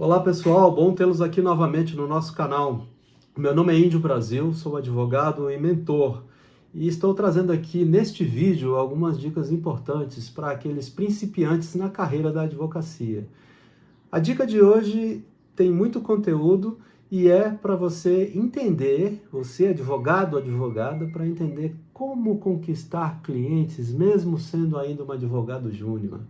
Olá pessoal, bom tê-los aqui novamente no nosso canal. Meu nome é Índio Brasil, sou advogado e mentor e estou trazendo aqui neste vídeo algumas dicas importantes para aqueles principiantes na carreira da advocacia. A dica de hoje tem muito conteúdo e é para você entender, você advogado ou advogada, para entender como conquistar clientes mesmo sendo ainda um advogado júnior.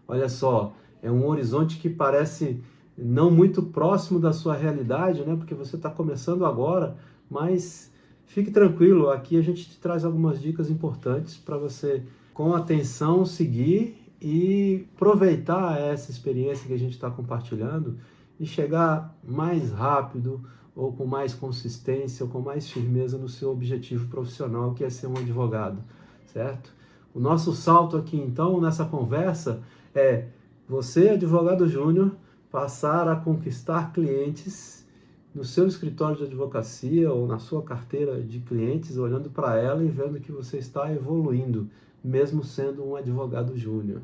Olha só, é um horizonte que parece não muito próximo da sua realidade, né? Porque você está começando agora, mas fique tranquilo, aqui a gente te traz algumas dicas importantes para você, com atenção, seguir e aproveitar essa experiência que a gente está compartilhando e chegar mais rápido ou com mais consistência ou com mais firmeza no seu objetivo profissional, que é ser um advogado, certo? O nosso salto aqui, então, nessa conversa é você, advogado júnior, passar a conquistar clientes no seu escritório de advocacia ou na sua carteira de clientes, olhando para ela e vendo que você está evoluindo, mesmo sendo um advogado júnior.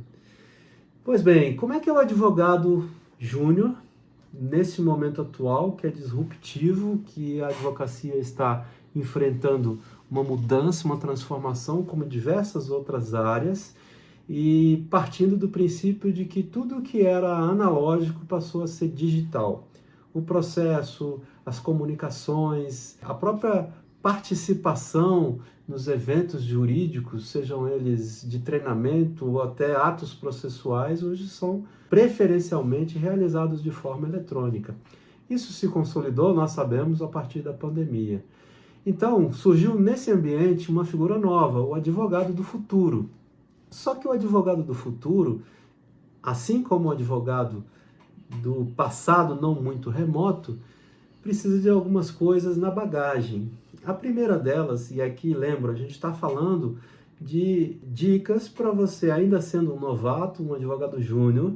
Pois bem, como é que é o advogado júnior nesse momento atual, que é disruptivo, que a advocacia está enfrentando uma mudança, uma transformação, como diversas outras áreas, e partindo do princípio de que tudo que era analógico passou a ser digital. O processo, as comunicações, a própria participação nos eventos jurídicos, sejam eles de treinamento ou até atos processuais, hoje são preferencialmente realizados de forma eletrônica. Isso se consolidou, nós sabemos, a partir da pandemia. Então, surgiu nesse ambiente uma figura nova, o advogado do futuro. Só que o advogado do futuro, assim como o advogado do passado não muito remoto, precisa de algumas coisas na bagagem. A primeira delas, e aqui lembro, a gente está falando de dicas para você, ainda sendo um novato, um advogado júnior,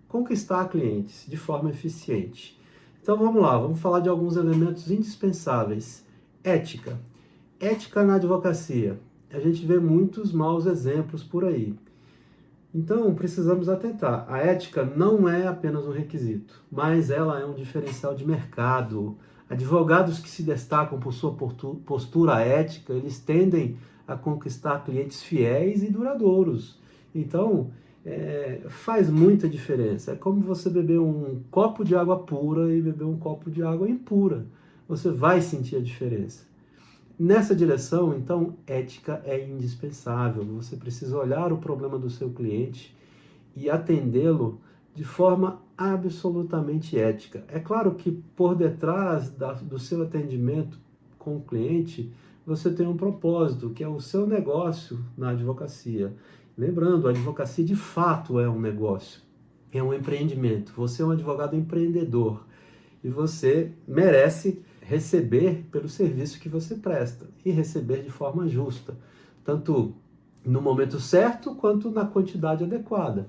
conquistar clientes de forma eficiente. Então vamos lá, vamos falar de alguns elementos indispensáveis. Ética. Ética na advocacia. A gente vê muitos maus exemplos por aí. Então, precisamos atentar. A ética não é apenas um requisito, mas ela é um diferencial de mercado. Advogados que se destacam por sua postura ética, eles tendem a conquistar clientes fiéis e duradouros. Então, faz muita diferença. É como você beber um copo de água pura e beber um copo de água impura. Você vai sentir a diferença. Nessa direção, então, ética é indispensável. Você precisa olhar o problema do seu cliente e atendê-lo de forma absolutamente ética. É claro que por detrás do seu atendimento com o cliente, você tem um propósito, que é o seu negócio na advocacia. Lembrando, a advocacia de fato é um negócio, é um empreendimento. Você é um advogado empreendedor e você merece receber pelo serviço que você presta e receber de forma justa, tanto no momento certo quanto na quantidade adequada.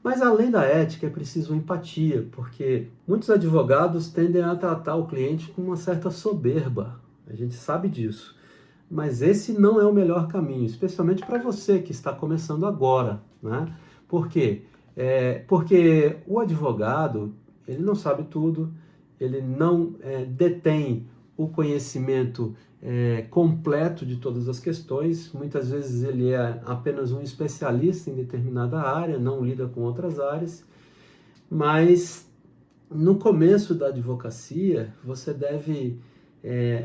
Mas além da ética é preciso empatia, porque muitos advogados tendem a tratar o cliente com uma certa soberba, a gente sabe disso. Mas esse não é o melhor caminho, especialmente para você que está começando agora, né? Por quê? Porque o advogado, ele não sabe tudo, ele não detém o conhecimento completo de todas as questões, muitas vezes ele é apenas um especialista em determinada área, não lida com outras áreas, mas no começo da advocacia, você deve,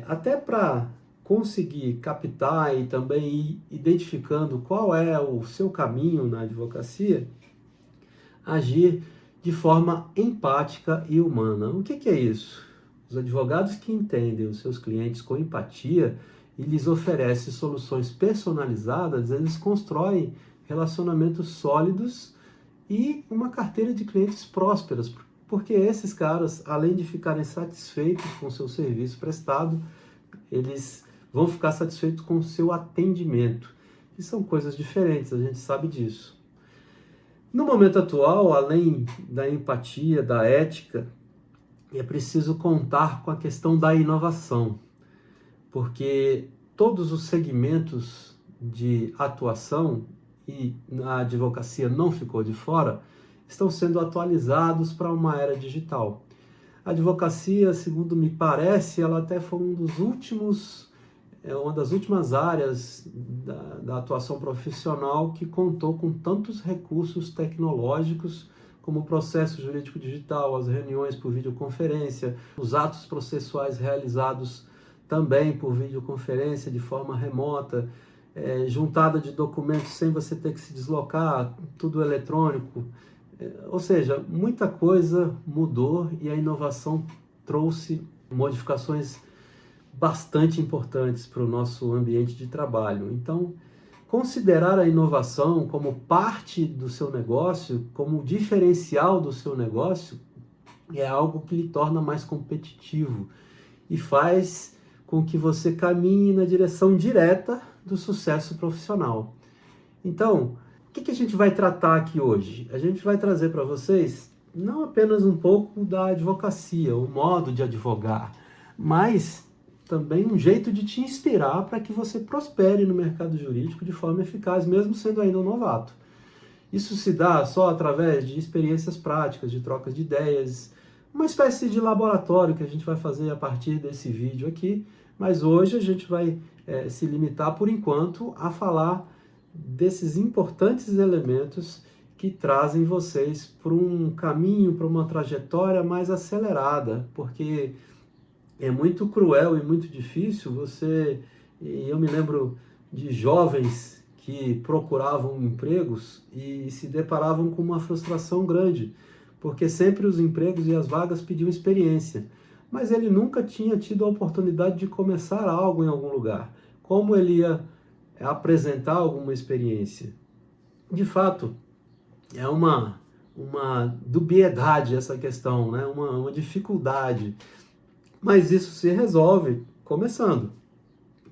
até para conseguir captar e também ir identificando qual é o seu caminho na advocacia, agir de forma empática e humana. O que é isso? Os advogados que entendem os seus clientes com empatia e lhes oferecem soluções personalizadas, eles constroem relacionamentos sólidos e uma carteira de clientes prósperas, porque esses caras, além de ficarem satisfeitos com o seu serviço prestado, eles vão ficar satisfeitos com o seu atendimento. E são coisas diferentes, a gente sabe disso. No momento atual, além da empatia, da ética, é preciso contar com a questão da inovação, porque todos os segmentos de atuação, e a advocacia não ficou de fora, estão sendo atualizados para uma era digital. A advocacia, segundo me parece, ela até foi uma das últimas áreas da atuação profissional que contou com tantos recursos tecnológicos como o processo jurídico digital, as reuniões por videoconferência, os atos processuais realizados também por videoconferência de forma remota, juntada de documentos sem você ter que se deslocar, tudo eletrônico. Ou seja, muita coisa mudou e a inovação trouxe modificações bastante importantes para o nosso ambiente de trabalho. Então, considerar a inovação como parte do seu negócio, como diferencial do seu negócio, é algo que lhe torna mais competitivo e faz com que você caminhe na direção direta do sucesso profissional. Então, o que a gente vai tratar aqui hoje? A gente vai trazer para vocês não apenas um pouco da advocacia, o modo de advogar, mas também um jeito de te inspirar para que você prospere no mercado jurídico de forma eficaz, mesmo sendo ainda um novato. Isso se dá só através de experiências práticas, de trocas de ideias, uma espécie de laboratório que a gente vai fazer a partir desse vídeo aqui, mas hoje a gente vai se limitar, por enquanto, a falar desses importantes elementos que trazem vocês para um caminho, para uma trajetória mais acelerada, porque é muito cruel e muito difícil eu me lembro de jovens que procuravam empregos e se deparavam com uma frustração grande, porque sempre os empregos e as vagas pediam experiência, mas ele nunca tinha tido a oportunidade de começar algo em algum lugar. Como ele ia apresentar alguma experiência? De fato, é uma dubiedade essa questão, né? uma dificuldade. Mas isso se resolve começando.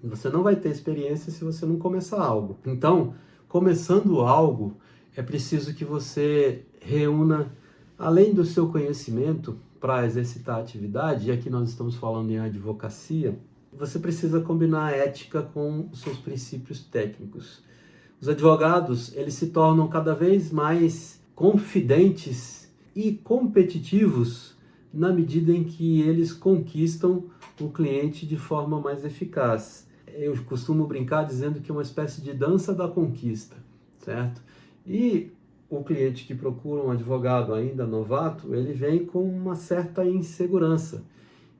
Você não vai ter experiência se você não começar algo. Então, começando algo, é preciso que você reúna, além do seu conhecimento para exercitar a atividade, e aqui nós estamos falando em advocacia, você precisa combinar a ética com os seus princípios técnicos. Os advogados, eles se tornam cada vez mais confidentes e competitivos na medida em que eles conquistam o cliente de forma mais eficaz. Eu costumo brincar dizendo que é uma espécie de dança da conquista, certo? E o cliente que procura um advogado ainda novato, ele vem com uma certa insegurança.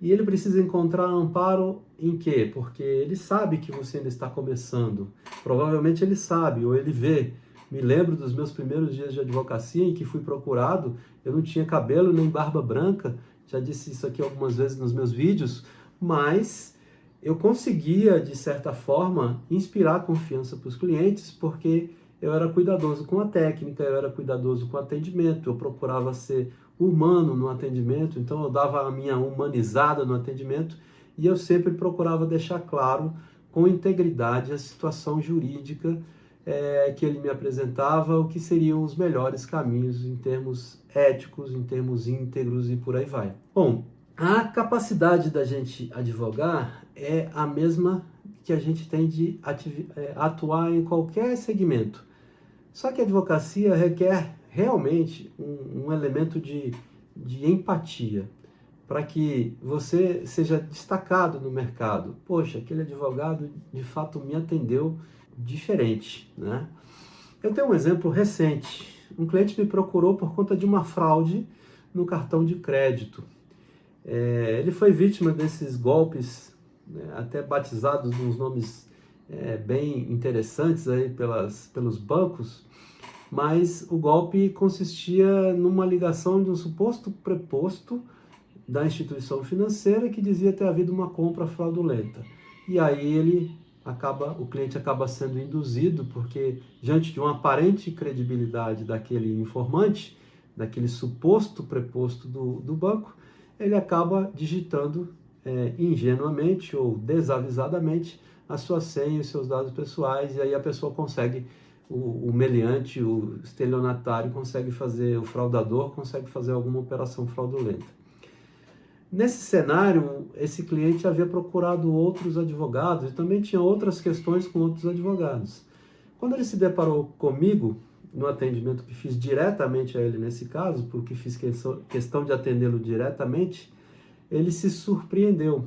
E ele precisa encontrar amparo em quê? Porque ele sabe que você ainda está começando. Provavelmente ele sabe, ou ele vê. Me lembro dos meus primeiros dias de advocacia em que fui procurado, eu não tinha cabelo nem barba branca, já disse isso aqui algumas vezes nos meus vídeos, mas eu conseguia, de certa forma, inspirar confiança para os clientes, porque eu era cuidadoso com a técnica, eu era cuidadoso com o atendimento, eu procurava ser humano no atendimento, então eu dava a minha humanizada no atendimento e eu sempre procurava deixar claro, com integridade, a situação jurídica que ele me apresentava, o que seriam os melhores caminhos em termos éticos, em termos íntegros e por aí vai. Bom, a capacidade da gente advogar é a mesma que a gente tem de atuar em qualquer segmento. Só que a advocacia requer realmente um elemento de empatia, para que você seja destacado no mercado. Poxa, aquele advogado de fato me atendeu diferente, né? Eu tenho um exemplo recente. Um cliente me procurou por conta de uma fraude no cartão de crédito. Ele foi vítima desses golpes, né, até batizados uns nomes bem interessantes aí pelos bancos, mas o golpe consistia numa ligação de um suposto preposto da instituição financeira que dizia ter havido uma compra fraudulenta. E aí o cliente acaba sendo induzido, porque diante de uma aparente credibilidade daquele informante, daquele suposto preposto do banco, ele acaba digitando ingenuamente ou desavisadamente a sua senha e os seus dados pessoais, e aí a pessoa consegue, o meliante, o estelionatário o fraudador consegue fazer alguma operação fraudulenta. Nesse cenário, esse cliente havia procurado outros advogados e também tinha outras questões com outros advogados. Quando ele se deparou comigo, no atendimento que fiz diretamente a ele nesse caso, porque fiz questão de atendê-lo diretamente, ele se surpreendeu.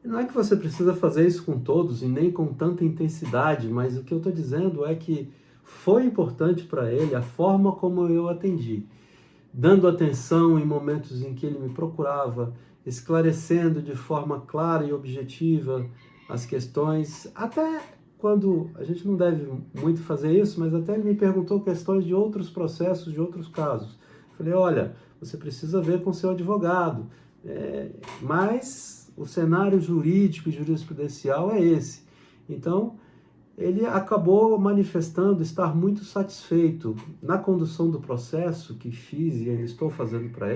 Não é que você precisa fazer isso com todos e nem com tanta intensidade, mas o que eu estou dizendo é que foi importante para ele a forma como eu atendi, dando atenção em momentos em que ele me procurava, esclarecendo de forma clara e objetiva as questões, até quando a gente não deve muito fazer isso, mas até ele me perguntou questões de outros processos, de outros casos. Falei, olha, você precisa ver com seu advogado, mas o cenário jurídico e jurisprudencial é esse. Então, ele acabou manifestando estar muito satisfeito. Na condução do processo que fiz e ainda estou fazendo para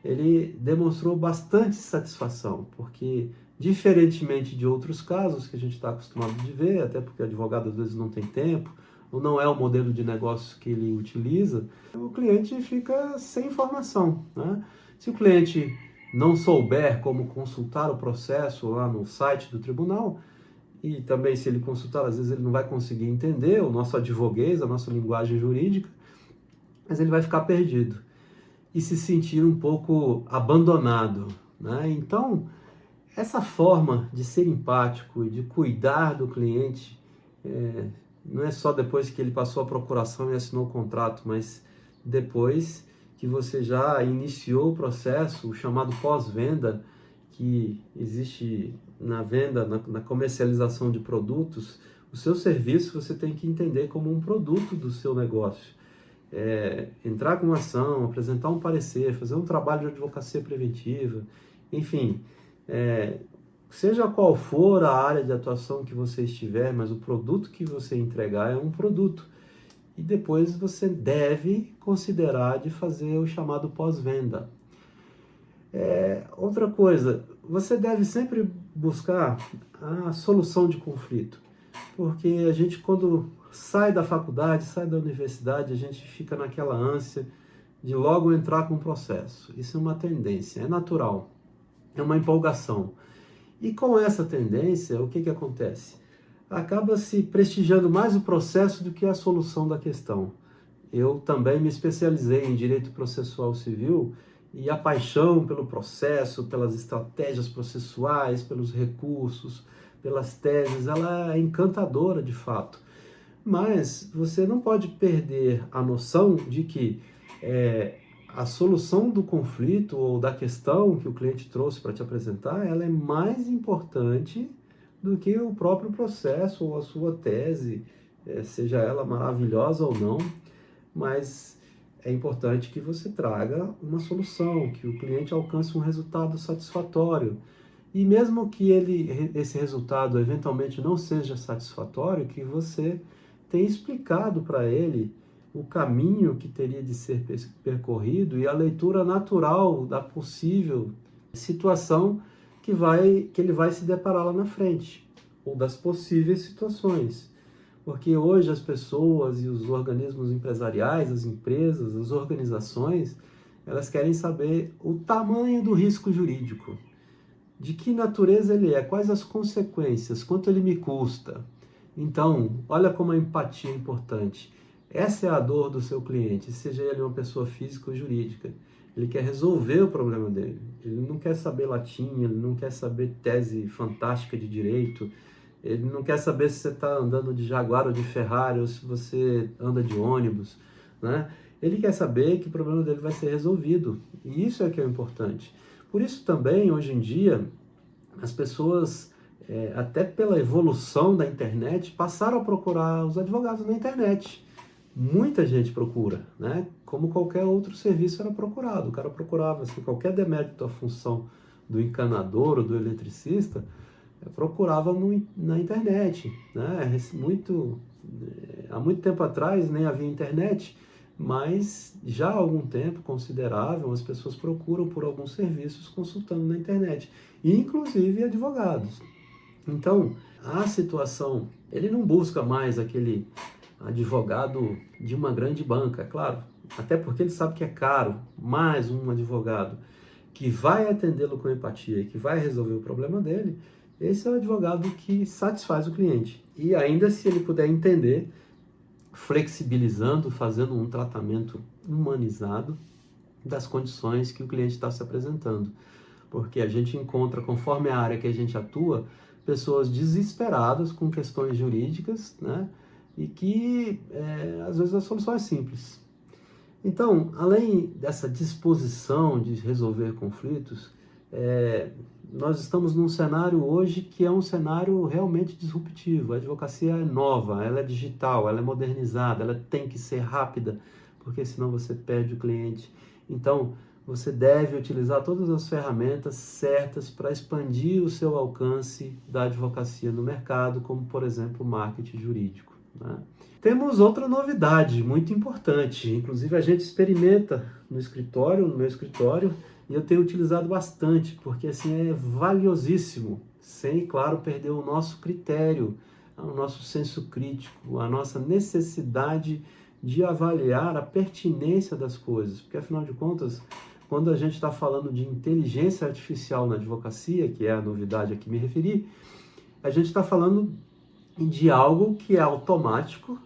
ele demonstrou bastante satisfação, porque, diferentemente de outros casos que a gente está acostumado de ver, até porque o advogado às vezes não tem tempo, ou não é o modelo de negócio que ele utiliza, o cliente fica sem informação, né? Se o cliente não souber como consultar o processo lá no site do tribunal, e também se ele consultar, às vezes ele não vai conseguir entender o nosso advoguês, a nossa linguagem jurídica, mas ele vai ficar perdido e se sentir um pouco abandonado, né? Então, essa forma de ser empático e de cuidar do cliente, não é só depois que ele passou a procuração e assinou o contrato, mas depois que você já iniciou o processo, o chamado pós-venda, que existe na venda, na comercialização de produtos. O seu serviço você tem que entender como um produto do seu negócio. Entrar com uma ação, apresentar um parecer, fazer um trabalho de advocacia preventiva, enfim, seja qual for a área de atuação que você estiver, mas o produto que você entregar é um produto. E depois você deve considerar de fazer o chamado pós-venda. Outra coisa, você deve sempre buscar a solução de conflito, porque a gente, quando sai da faculdade, sai da universidade, a gente fica naquela ânsia de logo entrar com o processo. Isso é uma tendência, é natural, é uma empolgação. E com essa tendência, o que acontece? Acaba se prestigiando mais o processo do que a solução da questão. Eu também me especializei em direito processual civil e a paixão pelo processo, pelas estratégias processuais, pelos recursos, pelas teses, ela é encantadora de fato. Mas você não pode perder a noção de que a solução do conflito ou da questão que o cliente trouxe para te apresentar, ela é mais importante do que o próprio processo ou a sua tese, seja ela maravilhosa ou não, mas é importante que você traga uma solução, que o cliente alcance um resultado satisfatório. E mesmo que esse resultado eventualmente não seja satisfatório, que você tenha explicado para ele o caminho que teria de ser percorrido e a leitura natural da possível situação que ele vai se deparar lá na frente, ou das possíveis situações. Porque hoje as pessoas e os organismos empresariais, as empresas, as organizações, elas querem saber o tamanho do risco jurídico, de que natureza ele é, quais as consequências, quanto ele me custa. Então, olha como a empatia é importante. Essa é a dor do seu cliente, seja ele uma pessoa física ou jurídica. Ele quer resolver o problema dele. Ele não quer saber latim, ele não quer saber tese fantástica de direito, ele não quer saber se você está andando de Jaguar ou de Ferrari, ou se você anda de ônibus, né? Ele quer saber que o problema dele vai ser resolvido. E isso é que é importante. Por isso também, hoje em dia, as pessoas, até pela evolução da internet, passaram a procurar os advogados na internet. Muita gente procura, né? Como qualquer outro serviço era procurado. O cara procurava, assim, qualquer demérito à função do encanador ou do eletricista, procurava na internet, né? Há muito tempo atrás nem havia internet, mas já há algum tempo considerável as pessoas procuram por alguns serviços consultando na internet, inclusive advogados. Então, a situação, ele não busca mais aquele advogado de uma grande banca, claro, até porque ele sabe que é caro, mais um advogado que vai atendê-lo com empatia e que vai resolver o problema dele. Esse é o advogado que satisfaz o cliente. E ainda se ele puder entender flexibilizando, fazendo um tratamento humanizado das condições que o cliente está se apresentando. Porque a gente encontra, conforme a área que a gente atua, pessoas desesperadas com questões jurídicas, né? E que às vezes a solução é simples. Então, além dessa disposição de resolver conflitos, nós estamos num cenário hoje que é um cenário realmente disruptivo. A advocacia é nova, ela é digital, ela é modernizada, ela tem que ser rápida, porque senão você perde o cliente. Então, você deve utilizar todas as ferramentas certas para expandir o seu alcance da advocacia no mercado, como, por exemplo, o marketing jurídico, né? Temos outra novidade muito importante, inclusive a gente experimenta no escritório, no meu escritório, e eu tenho utilizado bastante, porque assim é valiosíssimo, sem, claro, perder o nosso critério, o nosso senso crítico, a nossa necessidade de avaliar a pertinência das coisas, porque afinal de contas, quando a gente está falando de inteligência artificial na advocacia, que é a novidade a que me referi, a gente está falando de algo que é automático,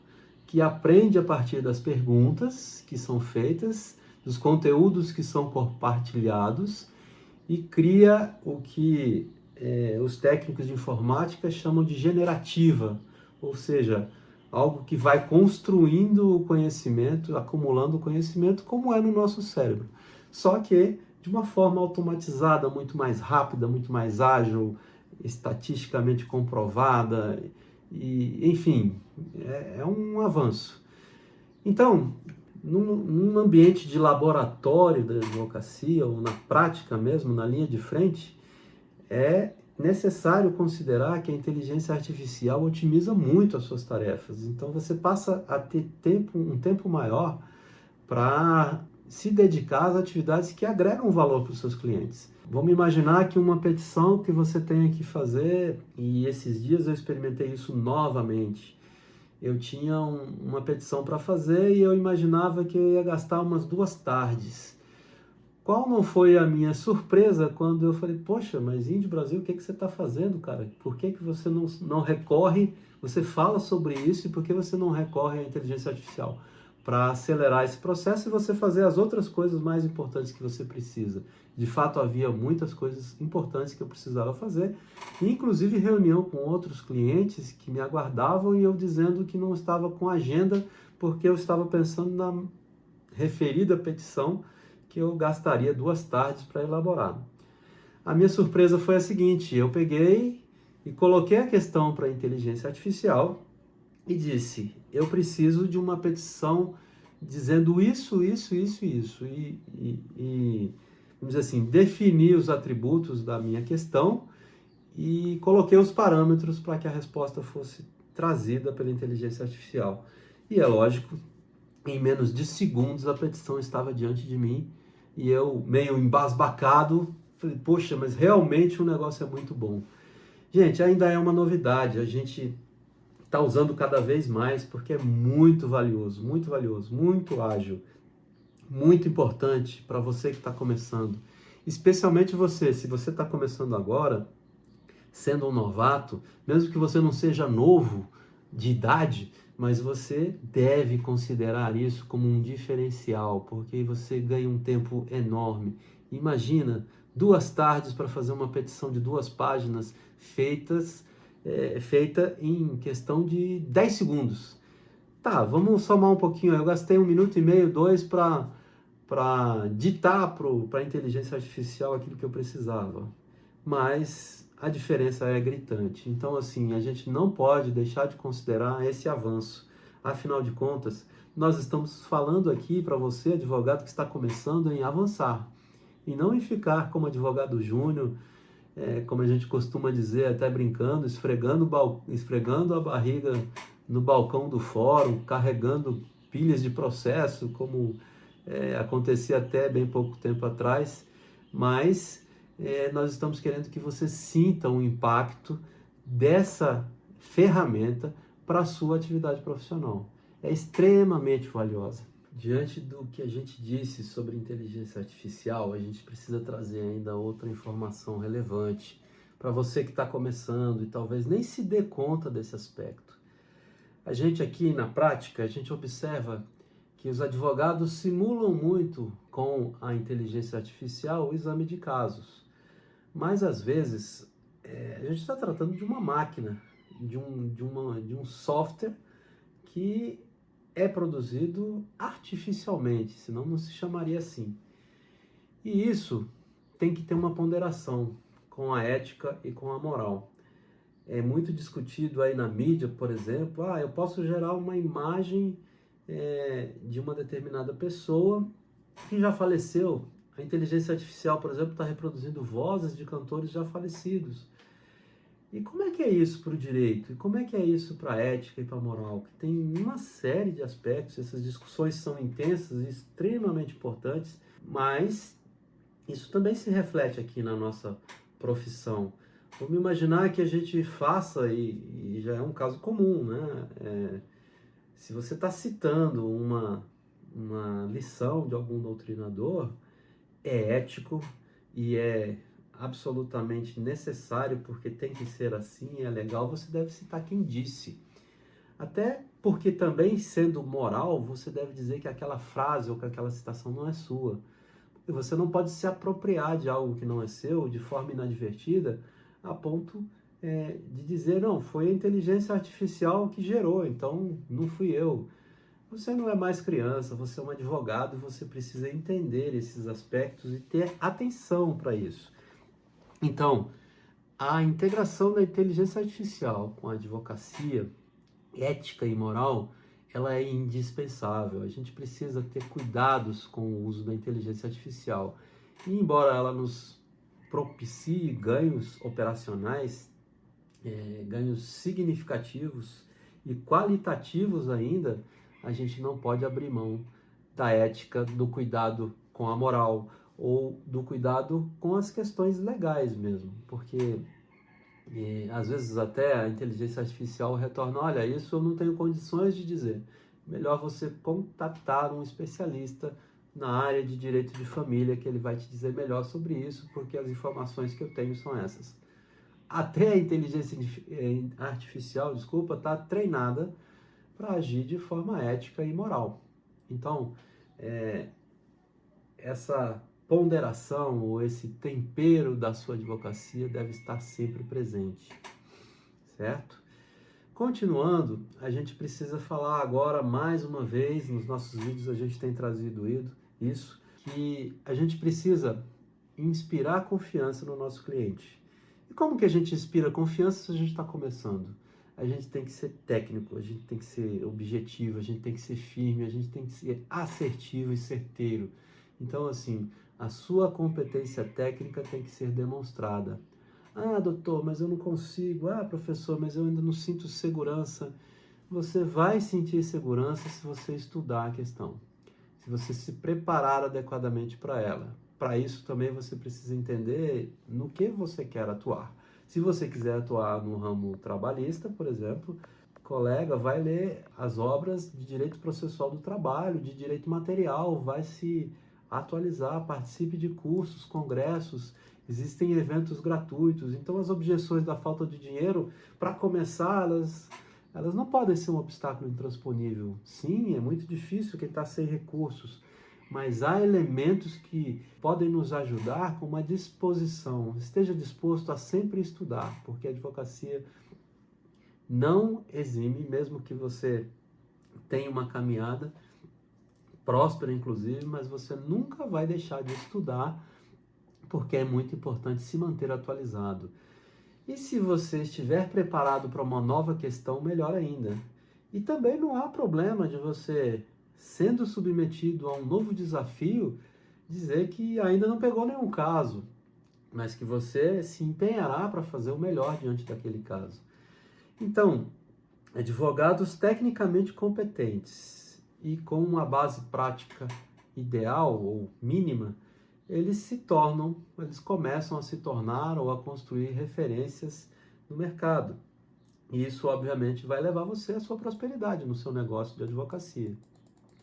que aprende a partir das perguntas que são feitas, dos conteúdos que são compartilhados e cria o que os técnicos de informática chamam de generativa, ou seja, algo que vai construindo o conhecimento, acumulando o conhecimento, como é no nosso cérebro. Só que de uma forma automatizada, muito mais rápida, muito mais ágil, estatisticamente comprovada, e, enfim, é um avanço. Então, num ambiente de laboratório da advocacia, ou na prática mesmo, na linha de frente, é necessário considerar que a inteligência artificial otimiza muito as suas tarefas. Então, você passa a ter um tempo maior para se dedicar às atividades que agregam valor para os seus clientes. Vamos imaginar que uma petição que você tenha que fazer, e esses dias eu experimentei isso novamente. Eu tinha uma petição para fazer e eu imaginava que eu ia gastar umas 2 tardes. Qual não foi a minha surpresa quando eu falei, poxa, mas Índio Brasil, o que você está fazendo, cara? Por que você não recorre, você fala sobre isso e por que você não recorre à inteligência artificial? Para acelerar esse processo e você fazer as outras coisas mais importantes que você precisa. De fato, havia muitas coisas importantes que eu precisava fazer, inclusive reunião com outros clientes que me aguardavam e eu dizendo que não estava com agenda porque eu estava pensando na referida petição que eu gastaria 2 tardes para elaborar. A minha surpresa foi a seguinte, eu peguei e coloquei a questão para a inteligência artificial e disse, eu preciso de uma petição dizendo isso, isso, isso, isso, e vamos dizer assim, defini os atributos da minha questão e coloquei os parâmetros para que a resposta fosse trazida pela inteligência artificial. E é lógico, em menos de segundos a petição estava diante de mim e eu, meio embasbacado, falei, poxa, mas realmente o negócio é muito bom. Gente, ainda é uma novidade, a gente está usando cada vez mais porque é muito valioso, muito ágil, muito importante para você que está começando. Especialmente você, se você está começando agora, sendo um novato, mesmo que você não seja novo de idade, mas você deve considerar isso como um diferencial, porque você ganha um tempo enorme. Imagina 2 tardes para fazer uma petição de 2 páginas feita em questão de 10 segundos. Tá, vamos somar um pouquinho. Eu gastei 1 minuto e meio, 2 para ditar para a inteligência artificial aquilo que eu precisava. Mas a diferença é gritante. Então, assim, a gente não pode deixar de considerar esse avanço. Afinal de contas, nós estamos falando aqui para você, advogado que está começando, em avançar. E não em ficar como advogado júnior, como a gente costuma dizer, até brincando, esfregando a barriga no balcão do fórum, carregando pilhas de processo, como acontecia até bem pouco tempo atrás, mas nós estamos querendo que você sinta o impacto dessa ferramenta para a sua atividade profissional. É extremamente valiosa. Diante do que a gente disse sobre inteligência artificial, a gente precisa trazer ainda outra informação relevante para você que está começando e talvez nem se dê conta desse aspecto. A gente aqui na prática, a gente observa que os advogados simulam muito com a inteligência artificial o exame de casos. Mas às vezes a gente está tratando de uma máquina, de um software que é produzido artificialmente, senão não se chamaria assim. E isso tem que ter uma ponderação com a ética e com a moral. É muito discutido aí na mídia, por exemplo, eu posso gerar uma imagem de uma determinada pessoa que já faleceu. A inteligência artificial, por exemplo, está reproduzindo vozes de cantores já falecidos. E como é que é isso para o direito? E como é que é isso para a ética e para a moral? Que tem uma série de aspectos, essas discussões são intensas e extremamente importantes, mas isso também se reflete aqui na nossa profissão. Vamos imaginar que a gente faça, e já é um caso comum, né? Se você está citando uma lição de algum doutrinador, é ético e é absolutamente necessário, porque tem que ser assim, é legal, você deve citar quem disse. Até porque também, sendo moral, você deve dizer que aquela frase ou que aquela citação não é sua. E você não pode se apropriar de algo que não é seu de forma inadvertida, a ponto de dizer, não, foi a inteligência artificial que gerou, então não fui eu. Você não é mais criança, você é um advogado e você precisa entender esses aspectos e ter atenção para isso. Então, a integração da inteligência artificial com a advocacia, ética e moral, ela é indispensável. A gente precisa ter cuidados com o uso da inteligência artificial. E embora ela nos propicie ganhos operacionais, ganhos significativos e qualitativos ainda, a gente não pode abrir mão da ética, do cuidado com a moral ou do cuidado com as questões legais mesmo, porque às vezes até a inteligência artificial retorna, olha, isso eu não tenho condições de dizer, melhor você contatar um especialista na área de direito de família, que ele vai te dizer melhor sobre isso, porque as informações que eu tenho são essas. Até a inteligência artificial, está treinada para agir de forma ética e moral. Então, essa ponderação ou esse tempero da sua advocacia deve estar sempre presente, certo? Continuando, a gente precisa falar agora mais uma vez, nos nossos vídeos a gente tem trazido isso, que a gente precisa inspirar confiança no nosso cliente. E como que a gente inspira confiança se a gente está começando? A gente tem que ser técnico, a gente tem que ser objetivo, a gente tem que ser firme, a gente tem que ser assertivo e certeiro. Então, assim, a sua competência técnica tem que ser demonstrada. Ah, doutor, mas eu não consigo. Ah, professor, mas eu ainda não sinto segurança. Você vai sentir segurança se você estudar a questão, se você se preparar adequadamente para ela. Para isso também você precisa entender no que você quer atuar. Se você quiser atuar no ramo trabalhista, por exemplo, colega vai ler as obras de direito processual do trabalho, de direito material, vai se atualizar, participe de cursos, congressos, existem eventos gratuitos. Então as objeções da falta de dinheiro, para começar, elas não podem ser um obstáculo intransponível. Sim, é muito difícil quem está sem recursos, mas há elementos que podem nos ajudar com uma disposição. Esteja disposto a sempre estudar, porque a advocacia não exime, mesmo que você tenha uma caminhada próspera, inclusive, mas você nunca vai deixar de estudar, porque é muito importante se manter atualizado. E se você estiver preparado para uma nova questão, melhor ainda. E também não há problema de você, sendo submetido a um novo desafio, dizer que ainda não pegou nenhum caso, mas que você se empenhará para fazer o melhor diante daquele caso. Então, advogados tecnicamente competentes e com uma base prática ideal ou mínima, eles começam a se tornar ou a construir referências no mercado. E isso, obviamente, vai levar você à sua prosperidade no seu negócio de advocacia,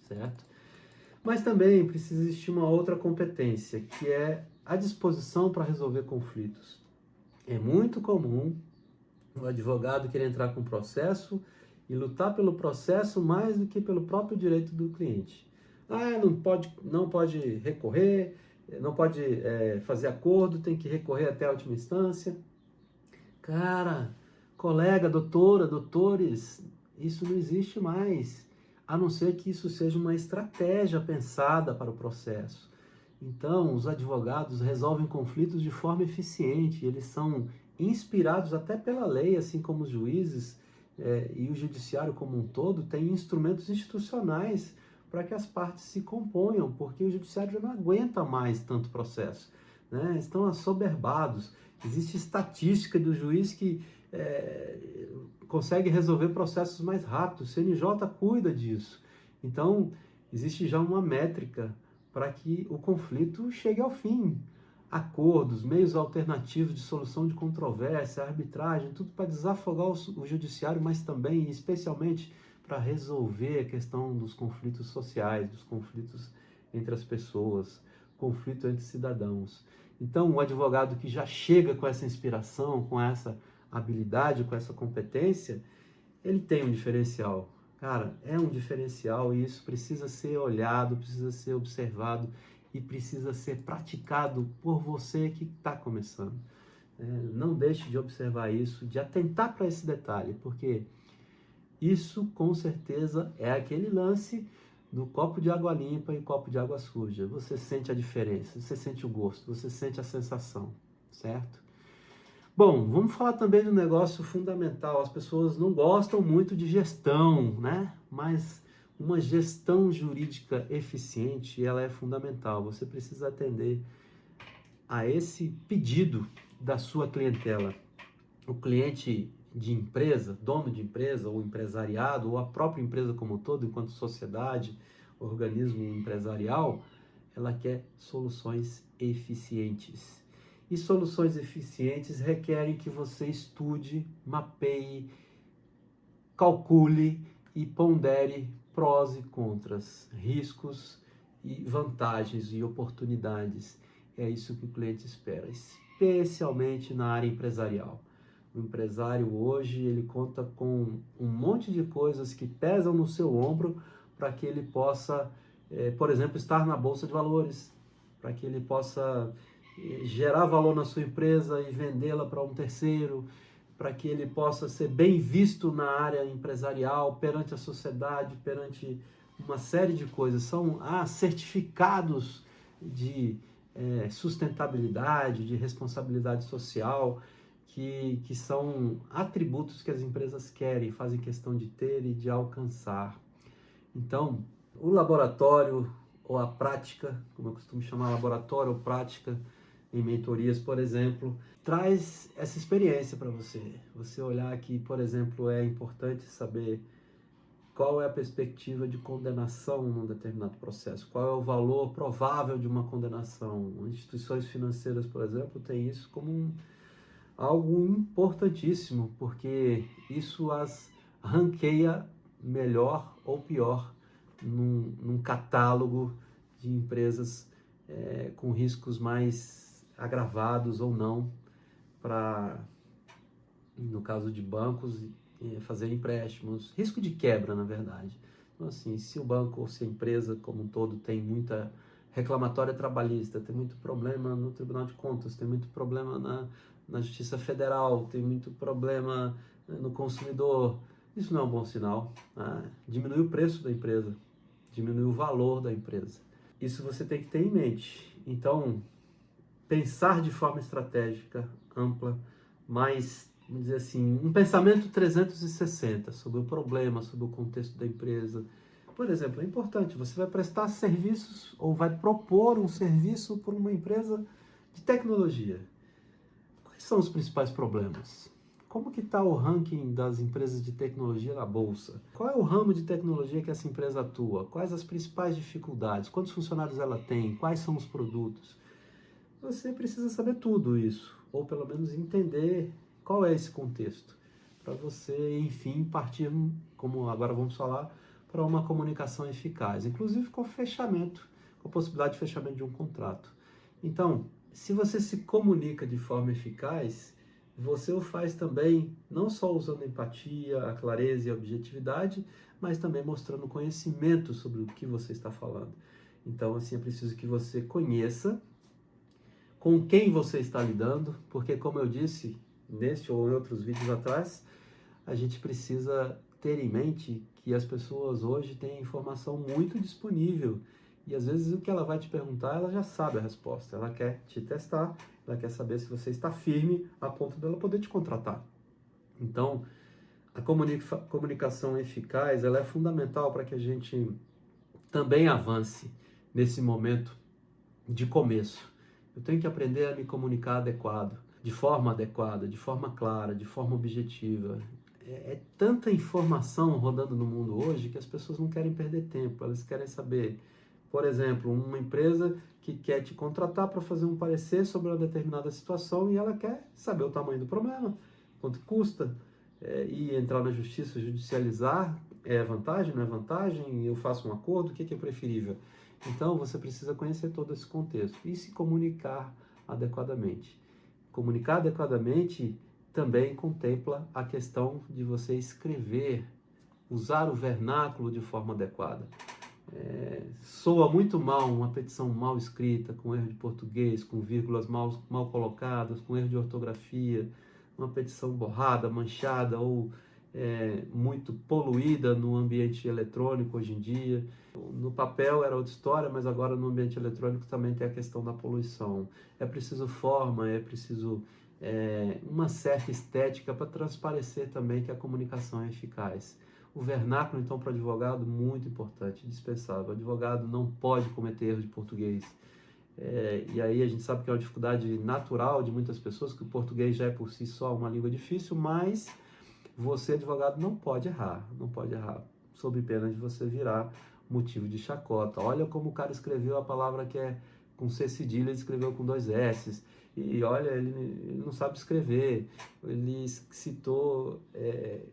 certo? Mas também precisa existir uma outra competência, que é a disposição para resolver conflitos. É muito comum o advogado querer entrar com processo e lutar pelo processo mais do que pelo próprio direito do cliente. Ah, não pode recorrer, não pode fazer acordo, tem que recorrer até a última instância. Cara, colega, doutora, doutores, isso não existe mais, a não ser que isso seja uma estratégia pensada para o processo. Então, os advogados resolvem conflitos de forma eficiente, eles são inspirados até pela lei, assim como os juízes e o judiciário como um todo, tem instrumentos institucionais para que as partes se componham, porque o judiciário já não aguenta mais tanto processo, né? Estão assoberbados. Existe estatística do juiz que consegue resolver processos mais rápidos. O CNJ cuida disso. Então, existe já uma métrica para que o conflito chegue ao fim. Acordos, meios alternativos de solução de controvérsia, arbitragem, tudo para desafogar o judiciário, mas também, especialmente, para resolver a questão dos conflitos sociais, dos conflitos entre as pessoas, conflito entre cidadãos. Então, o advogado que já chega com essa inspiração, com essa habilidade, com essa competência, ele tem um diferencial. Cara, é um diferencial e isso precisa ser olhado, precisa ser observado e precisa ser praticado por você que está começando. Não deixe de observar isso, de atentar para esse detalhe, porque isso com certeza é aquele lance do copo de água limpa e copo de água suja. Você sente a diferença, você sente o gosto, você sente a sensação, certo? Bom, vamos falar também de um negócio fundamental. As pessoas não gostam muito de gestão, né? Mas uma gestão jurídica eficiente, ela é fundamental. Você precisa atender a esse pedido da sua clientela. O cliente de empresa, dono de empresa, ou empresariado, ou a própria empresa como um todo, enquanto sociedade, organismo empresarial, ela quer soluções eficientes. E soluções eficientes requerem que você estude, mapeie, calcule e pondere prós e contras, riscos e vantagens e oportunidades. É isso que o cliente espera, especialmente na área empresarial. O empresário hoje, ele conta com um monte de coisas que pesam no seu ombro para que ele possa, por exemplo, estar na Bolsa de Valores, para que ele possa gerar valor na sua empresa e vendê-la para um terceiro, para que ele possa ser bem visto na área empresarial, perante a sociedade, perante uma série de coisas. São certificados de sustentabilidade, de responsabilidade social, que são atributos que as empresas querem, fazem questão de ter e de alcançar. Então, o laboratório ou a prática, como eu costumo chamar laboratório ou prática, em mentorias, por exemplo, traz essa experiência para você. Você olhar que, por exemplo, é importante saber qual é a perspectiva de condenação num determinado processo, qual é o valor provável de uma condenação. Instituições financeiras, por exemplo, têm isso como algo importantíssimo, porque isso as ranqueia melhor ou pior num catálogo de empresas com riscos mais agravados ou não, no caso de bancos, fazer empréstimos, risco de quebra, na verdade. Então, assim, se o banco ou se a empresa como um todo tem muita reclamatória trabalhista, tem muito problema no Tribunal de Contas, tem muito problema na Justiça Federal, tem muito problema no consumidor, isso não é um bom sinal. Diminui o preço da empresa, diminui o valor da empresa. Isso você tem que ter em mente. Então, pensar de forma estratégica, ampla, mas, vamos dizer assim, um pensamento 360 sobre o problema, sobre o contexto da empresa. Por exemplo, é importante, você vai prestar serviços ou vai propor um serviço para uma empresa de tecnologia. Quais são os principais problemas? Como que está o ranking das empresas de tecnologia na Bolsa? Qual é o ramo de tecnologia que essa empresa atua? Quais as principais dificuldades? Quantos funcionários ela tem? Quais são os produtos? Você precisa saber tudo isso, ou pelo menos entender qual é esse contexto, para você, enfim, partir, como agora vamos falar, para uma comunicação eficaz, inclusive com fechamento, com a possibilidade de fechamento de um contrato. Então, se você se comunica de forma eficaz, você o faz também não só usando empatia, a clareza e a objetividade, mas também mostrando conhecimento sobre o que você está falando. Então, assim, é preciso que você conheça com quem você está lidando, porque, como eu disse neste ou em outros vídeos atrás, a gente precisa ter em mente que as pessoas hoje têm informação muito disponível e às vezes o que ela vai te perguntar, ela já sabe a resposta. Ela quer te testar, ela quer saber se você está firme a ponto dela poder te contratar. Então, a comunicação eficaz, ela é fundamental para que a gente também avance nesse momento de começo. Eu tenho que aprender a me comunicar adequada, de forma clara, de forma objetiva. É tanta informação rodando no mundo hoje que as pessoas não querem perder tempo, elas querem saber, por exemplo, uma empresa que quer te contratar para fazer um parecer sobre uma determinada situação e ela quer saber o tamanho do problema, quanto custa, e entrar na justiça, judicializar, é vantagem, não é vantagem, eu faço um acordo, o que é preferível? Então, você precisa conhecer todo esse contexto e se comunicar adequadamente. Comunicar adequadamente também contempla a questão de você escrever, usar o vernáculo de forma adequada. Soa muito mal uma petição mal escrita, com erro de português, com vírgulas mal colocadas, com erro de ortografia, uma petição borrada, manchada ou muito poluída no ambiente eletrônico hoje em dia. No papel era outra história, mas agora no ambiente eletrônico também tem a questão da poluição. É preciso forma, é preciso uma certa estética para transparecer também que a comunicação é eficaz. O vernáculo, então, para o advogado, muito importante, indispensável. O advogado não pode cometer erros de português. E aí a gente sabe que é uma dificuldade natural de muitas pessoas, que o português já é por si só uma língua difícil, mas você, advogado, não pode errar, sob pena de você virar motivo de chacota. Olha como o cara escreveu a palavra que é com C cedilha, ele escreveu com 2 S's. E olha, ele não sabe escrever, ele citou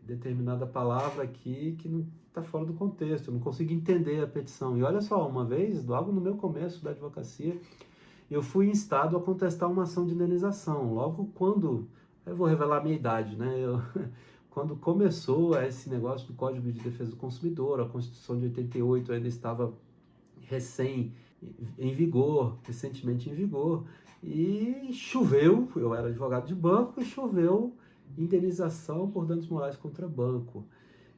determinada palavra aqui que não está fora do contexto, eu não consigo entender a petição. E olha só, uma vez, logo no meu começo da advocacia, eu fui instado a contestar uma ação de indenização. Logo quando, eu vou revelar a minha idade, né? Quando começou esse negócio do Código de Defesa do Consumidor, a Constituição de 88 ainda estava recentemente em vigor, e choveu, eu era advogado de banco, e choveu indenização por danos morais contra banco.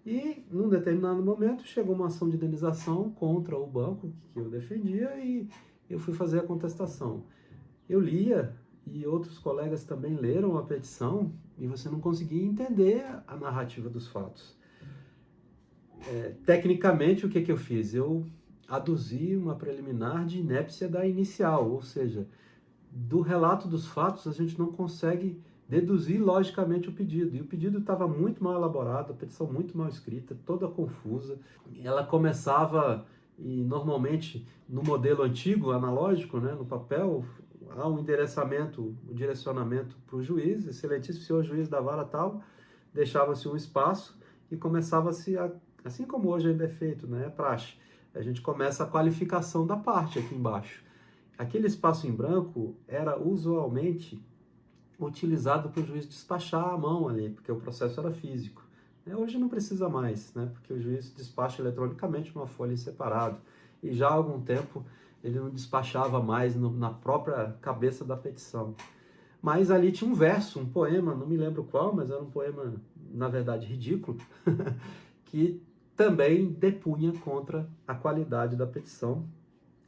E, num determinado momento, chegou uma ação de indenização contra o banco que eu defendia e eu fui fazer a contestação. Eu lia, e outros colegas também leram a petição, e você não conseguia entender a narrativa dos fatos. Tecnicamente, o que eu fiz? Eu aduzi uma preliminar de inépcia da inicial, ou seja, do relato dos fatos a gente não consegue deduzir logicamente o pedido. E o pedido estava muito mal elaborado, a petição muito mal escrita, toda confusa. Ela começava, e normalmente no modelo antigo, analógico, né, no papel, há um endereçamento, um direcionamento para o juiz, excelentíssimo senhor juiz da vara tal, deixava-se um espaço e começava-se, assim como hoje ainda é feito, né, é praxe, a gente começa a qualificação da parte aqui embaixo. Aquele espaço em branco era usualmente utilizado para o juiz despachar à mão ali, porque o processo era físico. Hoje não precisa mais, né, porque o juiz despacha eletronicamente uma folha em separado. E já há algum tempo ele não despachava mais na própria cabeça da petição. Mas ali tinha um verso, um poema, não me lembro qual, mas era um poema, na verdade, ridículo, que também depunha contra a qualidade da petição,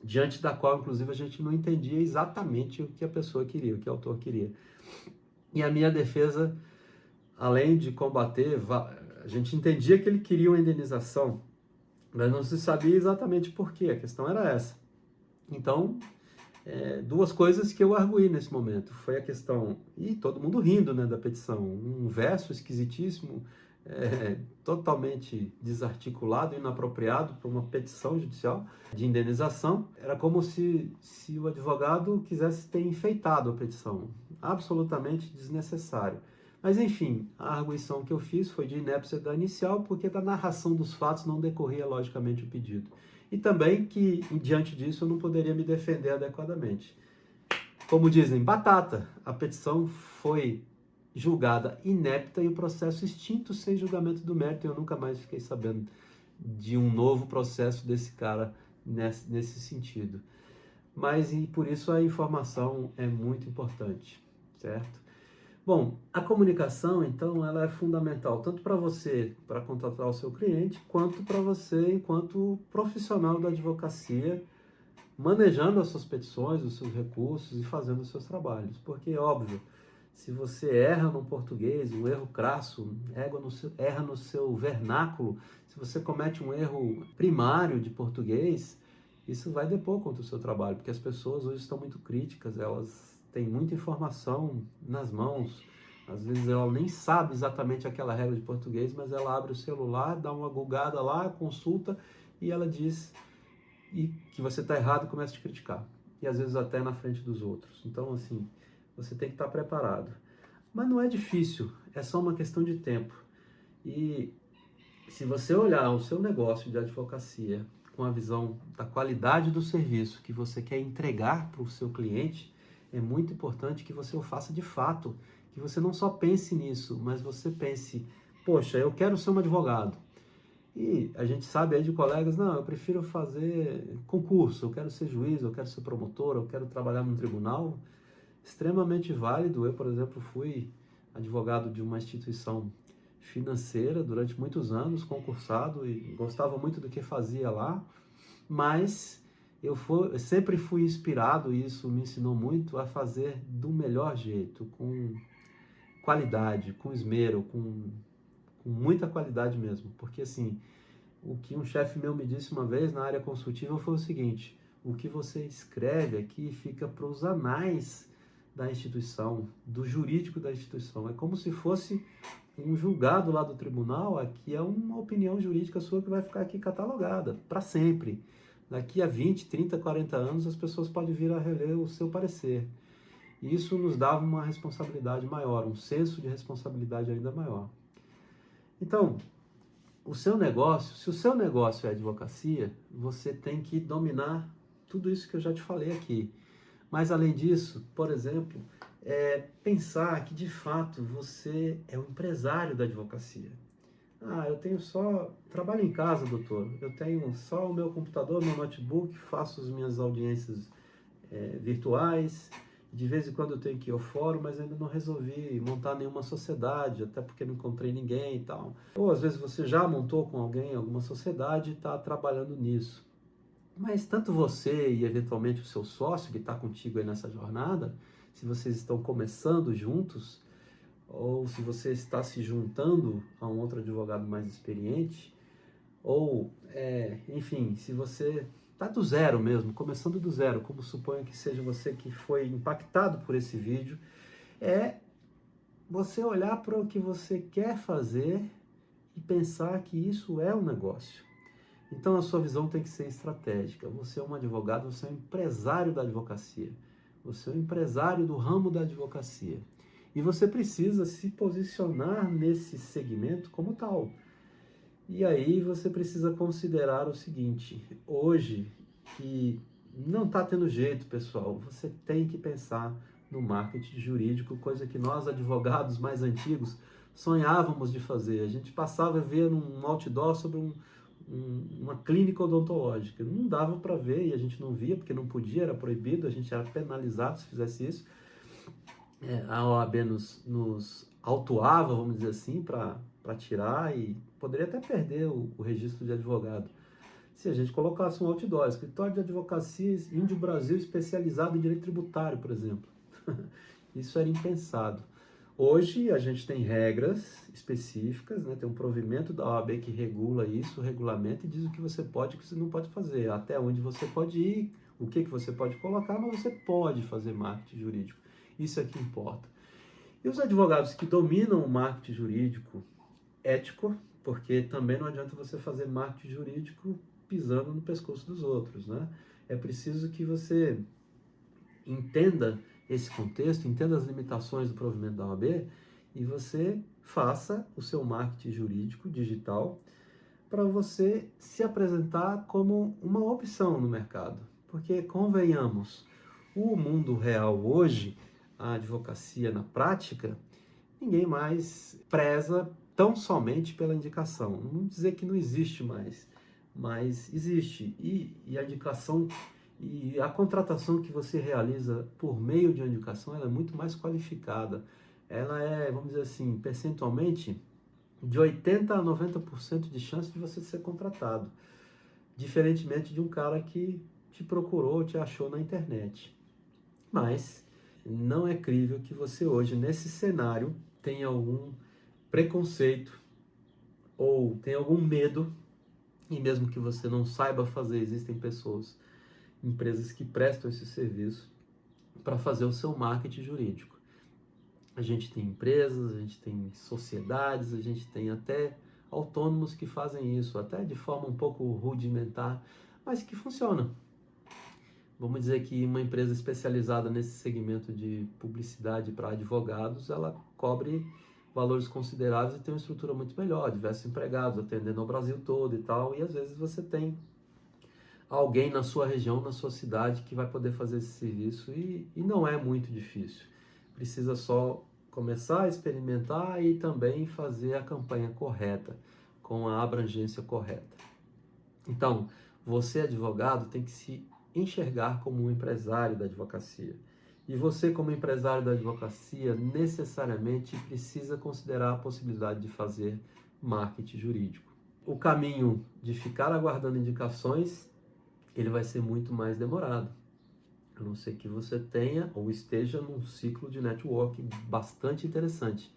diante da qual, inclusive, a gente não entendia exatamente o que a pessoa queria, o que o autor queria. E a minha defesa, além de combater, a gente entendia que ele queria uma indenização, mas não se sabia exatamente por quê, a questão era essa. Então, duas coisas que eu arguí nesse momento, foi a questão, e todo mundo rindo, né, da petição, um verso esquisitíssimo, totalmente desarticulado, inapropriado para uma petição judicial de indenização. Era como se o advogado quisesse ter enfeitado a petição, absolutamente desnecessário. Mas enfim, a arguição que eu fiz foi de inépcia da inicial, porque da narração dos fatos não decorria logicamente o pedido. E também que, diante disso, eu não poderia me defender adequadamente. Como dizem, batata, a petição foi julgada inepta e o processo extinto sem julgamento do mérito. Eu nunca mais fiquei sabendo de um novo processo desse cara nesse sentido. Mas e por isso a informação é muito importante, certo? Bom, a comunicação, então, ela é fundamental tanto para você, para contratar o seu cliente, quanto para você, enquanto profissional da advocacia, manejando as suas petições, os seus recursos e fazendo os seus trabalhos. Porque, óbvio, se você erra no português, um erro crasso, erra no seu vernáculo, se você comete um erro primário de português, isso vai depor contra o seu trabalho, porque as pessoas hoje estão muito críticas, elas têm muita informação nas mãos, às vezes ela nem sabe exatamente aquela regra de português, mas ela abre o celular, dá uma googada lá, consulta e ela diz que você está errado e começa a te criticar. E às vezes até na frente dos outros. Então, assim, você tem que estar preparado. Mas não é difícil, é só uma questão de tempo. E se você olhar o seu negócio de advocacia com a visão da qualidade do serviço que você quer entregar para o seu cliente, é muito importante que você o faça de fato, que você não só pense nisso, mas você pense, poxa, eu quero ser um advogado. E a gente sabe aí de colegas, não, eu prefiro fazer concurso, eu quero ser juiz, eu quero ser promotor, eu quero trabalhar num tribunal. Extremamente válido. Eu, por exemplo, fui advogado de uma instituição financeira durante muitos anos, concursado, e gostava muito do que fazia lá, mas eu sempre fui inspirado, e isso me ensinou muito, a fazer do melhor jeito, com qualidade, com esmero, com muita qualidade mesmo. Porque, assim, o que um chefe meu me disse uma vez na área consultiva foi o seguinte: o que você escreve aqui fica para os anais da instituição, do jurídico da instituição. É como se fosse um julgado lá do tribunal, aqui é uma opinião jurídica sua que vai ficar aqui catalogada para sempre. Daqui a 20, 30, 40 anos as pessoas podem vir a reler o seu parecer. E isso nos dava uma responsabilidade maior, um senso de responsabilidade ainda maior. Então, o seu negócio, se o seu negócio é advocacia, você tem que dominar tudo isso que eu já te falei aqui. Mas além disso, por exemplo, pensar que de fato você é um empresário da advocacia. Ah, eu tenho só trabalho em casa, doutor. Eu tenho só o meu computador, meu notebook, faço as minhas audiências virtuais. De vez em quando eu tenho que ir ao fórum, mas ainda não resolvi montar nenhuma sociedade, até porque não encontrei ninguém e tal. Ou às vezes você já montou com alguém alguma sociedade e está trabalhando nisso. Mas tanto você e eventualmente o seu sócio que está contigo aí nessa jornada, se vocês estão começando juntos, ou se você está se juntando a um outro advogado mais experiente, ou, enfim, se você está do zero mesmo, começando do zero, como suponho que seja você que foi impactado por esse vídeo, é você olhar para o que você quer fazer e pensar que isso é um negócio. Então a sua visão tem que ser estratégica. Você é um advogado, você é um empresário da advocacia. Você é um empresário do ramo da advocacia. E você precisa se posicionar nesse segmento como tal. E aí você precisa considerar o seguinte: hoje, que não está tendo jeito, pessoal, você tem que pensar no marketing jurídico, coisa que nós, advogados mais antigos, sonhávamos de fazer. A gente passava a ver num outdoor sobre uma clínica odontológica. Não dava para ver e a gente não via porque não podia, era proibido, a gente era penalizado se fizesse isso. A OAB nos autuava, vamos dizer assim, para tirar, e poderia até perder o registro de advogado. Se a gente colocasse um outdoor, escritório de advocacia Índio Brasil especializado em direito tributário, por exemplo. Isso era impensado. Hoje a gente tem regras específicas, né? Tem um provimento da OAB que regula isso, regulamenta e diz o que você pode e o que você não pode fazer, até onde você pode ir, o que você pode colocar, mas você pode fazer marketing jurídico. Isso é que importa. E os advogados que dominam o marketing jurídico ético, porque também não adianta você fazer marketing jurídico pisando no pescoço dos outros, né? É preciso que você entenda esse contexto, entenda as limitações do provimento da OAB e você faça o seu marketing jurídico digital para você se apresentar como uma opção no mercado. Porque, convenhamos, o mundo real hoje, a advocacia na prática, ninguém mais preza tão somente pela indicação. Não vou dizer que não existe mais, mas existe. E a indicação e a contratação que você realiza por meio de uma indicação, ela é muito mais qualificada. Ela é, vamos dizer assim, percentualmente, de 80 a 90% de chance de você ser contratado, diferentemente de um cara que te procurou, te achou na internet. Mas não é crível que você hoje, nesse cenário, tenha algum preconceito ou tenha algum medo, e mesmo que você não saiba fazer, existem pessoas, empresas que prestam esse serviço para fazer o seu marketing jurídico. A gente tem empresas, a gente tem sociedades, a gente tem até autônomos que fazem isso, até de forma um pouco rudimentar, mas que funciona. Vamos dizer que uma empresa especializada nesse segmento de publicidade para advogados, ela cobre valores consideráveis e tem uma estrutura muito melhor, diversos empregados atendendo ao Brasil todo e tal, e às vezes você tem alguém na sua região, na sua cidade, que vai poder fazer esse serviço e não é muito difícil. Precisa só começar a experimentar e também fazer a campanha correta, com a abrangência correta. Então, você advogado tem que se enxergar como um empresário da advocacia. E você, como empresário da advocacia, necessariamente precisa considerar a possibilidade de fazer marketing jurídico. O caminho de ficar aguardando indicações, ele vai ser muito mais demorado. A não ser que você tenha ou esteja num ciclo de network bastante interessante.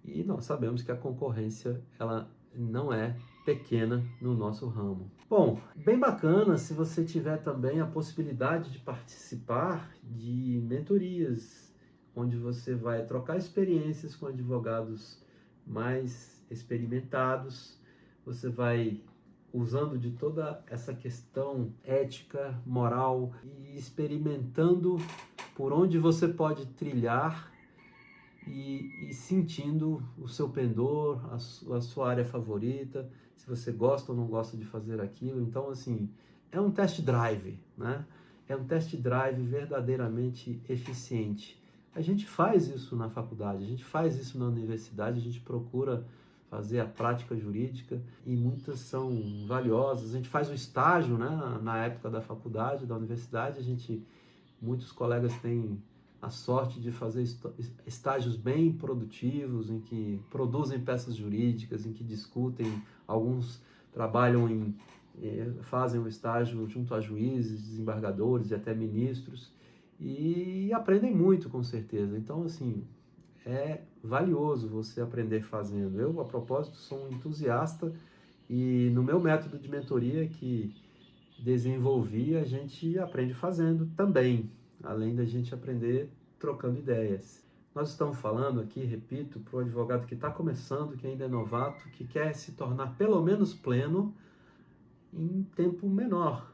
E nós sabemos que a concorrência, ela não é pequena no nosso ramo. Bom, bem bacana se você tiver também a possibilidade de participar de mentorias, onde você vai trocar experiências com advogados mais experimentados, você vai usando de toda essa questão ética, moral e experimentando por onde você pode trilhar e sentindo o seu pendor, a sua área favorita, se você gosta ou não gosta de fazer aquilo. Então, assim, é um test drive, né? É um test drive verdadeiramente eficiente. A gente faz isso na faculdade, a gente faz isso na universidade, a gente procura fazer a prática jurídica e muitas são valiosas. A gente faz o estágio, né? Na época da faculdade, da universidade, muitos colegas têm a sorte de fazer estágios bem produtivos, em que produzem peças jurídicas, em que discutem, alguns trabalham fazem o estágio junto a juízes, desembargadores e até ministros, e aprendem muito, com certeza. Então, assim, é valioso você aprender fazendo. Eu, a propósito, sou um entusiasta e no meu método de mentoria que desenvolvi, a gente aprende fazendo também, além da gente aprender trocando ideias. Nós estamos falando aqui, repito, para o advogado que está começando, que ainda é novato, que quer se tornar pelo menos pleno em tempo menor,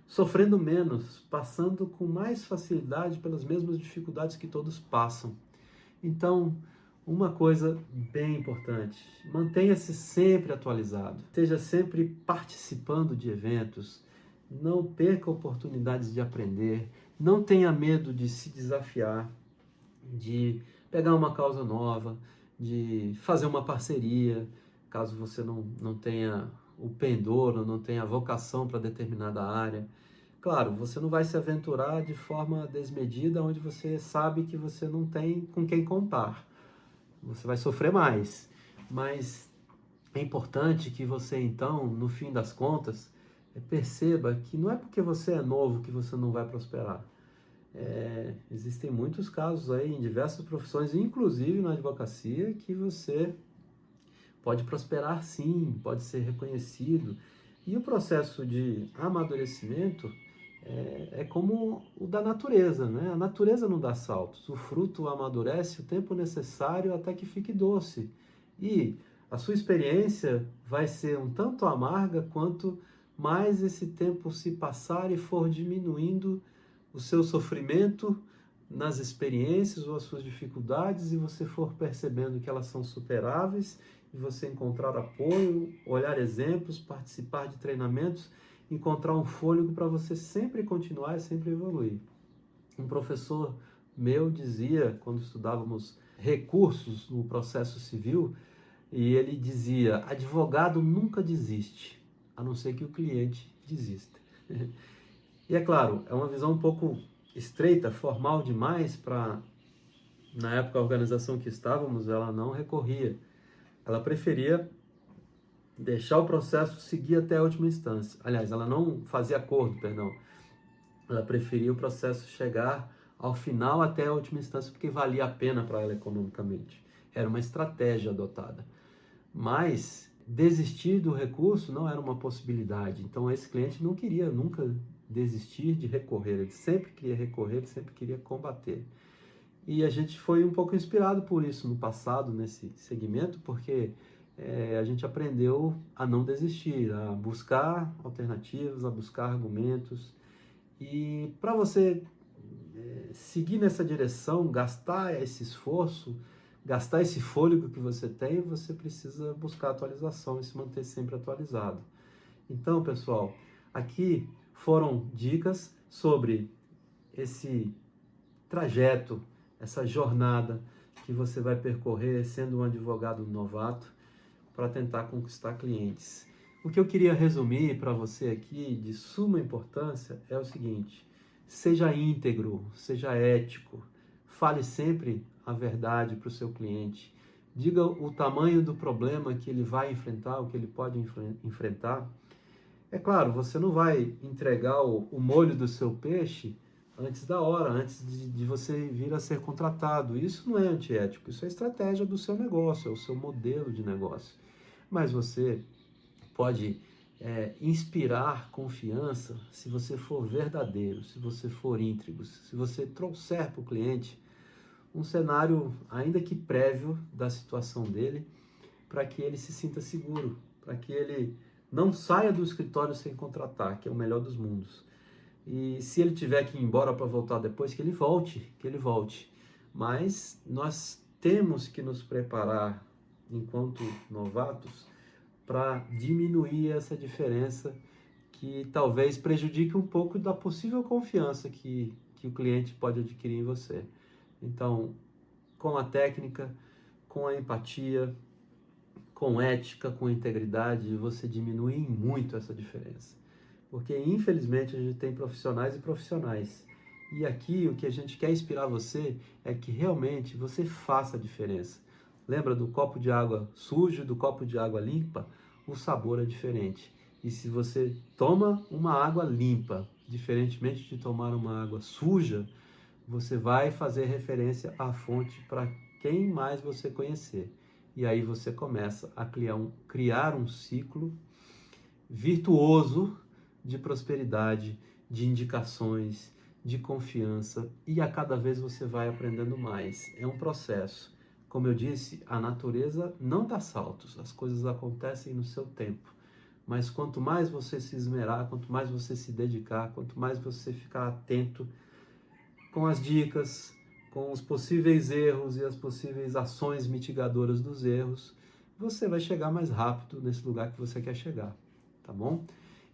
sofrendo menos, passando com mais facilidade pelas mesmas dificuldades que todos passam. Então, uma coisa bem importante, mantenha-se sempre atualizado, esteja sempre participando de eventos, não perca oportunidades de aprender, não tenha medo de se desafiar, de pegar uma causa nova, de fazer uma parceria, caso você não tenha o pendor, não tenha vocação para determinada área. Claro, você não vai se aventurar de forma desmedida, onde você sabe que você não tem com quem contar. Você vai sofrer mais. Mas é importante que você, então, no fim das contas, perceba que não é porque você é novo que você não vai prosperar. Existem muitos casos aí em diversas profissões, inclusive na advocacia, que você pode prosperar sim, pode ser reconhecido. E o processo de amadurecimento é como o da natureza, né? A natureza não dá saltos, o fruto amadurece o tempo necessário até que fique doce. E a sua experiência vai ser um tanto amarga quanto mais esse tempo se passar e for diminuindo o seu sofrimento nas experiências ou as suas dificuldades, e você for percebendo que elas são superáveis, e você encontrar apoio, olhar exemplos, participar de treinamentos, encontrar um fôlego para você sempre continuar e sempre evoluir. Um professor meu dizia, quando estudávamos recursos no processo civil, e ele dizia: advogado nunca desiste, a não ser que o cliente desista. E é claro, é uma visão um pouco estreita, formal demais para, na época, a organização que estávamos, ela não recorria. Ela preferia deixar o processo seguir até a última instância. Aliás, ela não fazia acordo, perdão. Ela preferia o processo chegar ao final até a última instância porque valia a pena para ela economicamente. Era uma estratégia adotada. Mas desistir do recurso não era uma possibilidade. Então esse cliente não queria nunca desistir de recorrer. Ele sempre queria recorrer, ele sempre queria combater. E a gente foi um pouco inspirado por isso no passado, nesse segmento, porque a gente aprendeu a não desistir, a buscar alternativas, a buscar argumentos. E para você seguir nessa direção, gastar esse esforço, gastar esse fôlego que você tem, você precisa buscar atualização e se manter sempre atualizado. Então, pessoal, aqui foram dicas sobre esse trajeto, essa jornada que você vai percorrer sendo um advogado novato para tentar conquistar clientes. O que eu queria resumir para você aqui de suma importância é o seguinte: seja íntegro, seja ético, fale sempre a verdade para o seu cliente, diga o tamanho do problema que ele vai enfrentar, o que ele pode enfrentar. É claro, você não vai entregar o molho do seu peixe antes da hora, antes de você vir a ser contratado. Isso não é antiético, isso é estratégia do seu negócio, é o seu modelo de negócio. Mas você pode inspirar confiança se você for verdadeiro, se você for íntegro, se você trouxer para o cliente um cenário, ainda que prévio, da situação dele, para que ele se sinta seguro, para que ele não saia do escritório sem contratar, que é o melhor dos mundos. E se ele tiver que ir embora para voltar depois, que ele volte, que ele volte. Mas nós temos que nos preparar, enquanto novatos, para diminuir essa diferença que talvez prejudique um pouco da possível confiança que o cliente pode adquirir em você. Então, com a técnica, com a empatia, com ética, com integridade, você diminui muito essa diferença. Porque, infelizmente, a gente tem profissionais e profissionais. E aqui, o que a gente quer inspirar você é que realmente você faça a diferença. Lembra do copo de água sujo e do copo de água limpa? O sabor é diferente. E se você toma uma água limpa, diferentemente de tomar uma água suja, você vai fazer referência à fonte para quem mais você conhecer. E aí você começa a criar um ciclo virtuoso de prosperidade, de indicações, de confiança, e a cada vez você vai aprendendo mais. É um processo. Como eu disse, a natureza não dá saltos, as coisas acontecem no seu tempo. Mas quanto mais você se esmerar, quanto mais você se dedicar, quanto mais você ficar atento com as dicas, com os possíveis erros e as possíveis ações mitigadoras dos erros, você vai chegar mais rápido nesse lugar que você quer chegar, tá bom?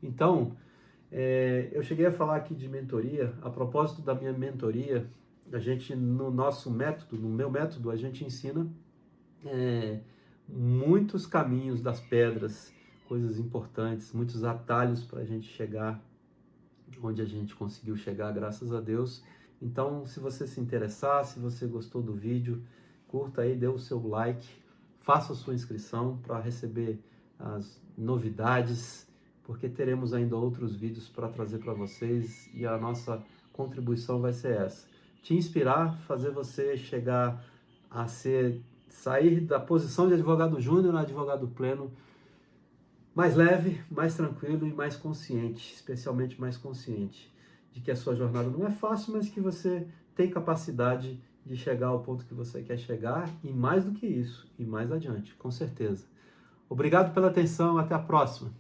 Então, eu cheguei a falar aqui de mentoria. A propósito da minha mentoria, a gente, no nosso método, no meu método, a gente ensina muitos caminhos das pedras, coisas importantes, muitos atalhos para a gente chegar onde a gente conseguiu chegar, graças a Deus. Então, se você se interessar, se você gostou do vídeo, curta aí, dê o seu like, faça a sua inscrição para receber as novidades, porque teremos ainda outros vídeos para trazer para vocês e a nossa contribuição vai ser essa: te inspirar, fazer você chegar a sair da posição de advogado júnior a advogado pleno, mais leve, mais tranquilo e mais consciente, especialmente mais consciente de que a sua jornada não é fácil, mas que você tem capacidade de chegar ao ponto que você quer chegar, e mais do que isso, e mais adiante, com certeza. Obrigado pela atenção, até a próxima.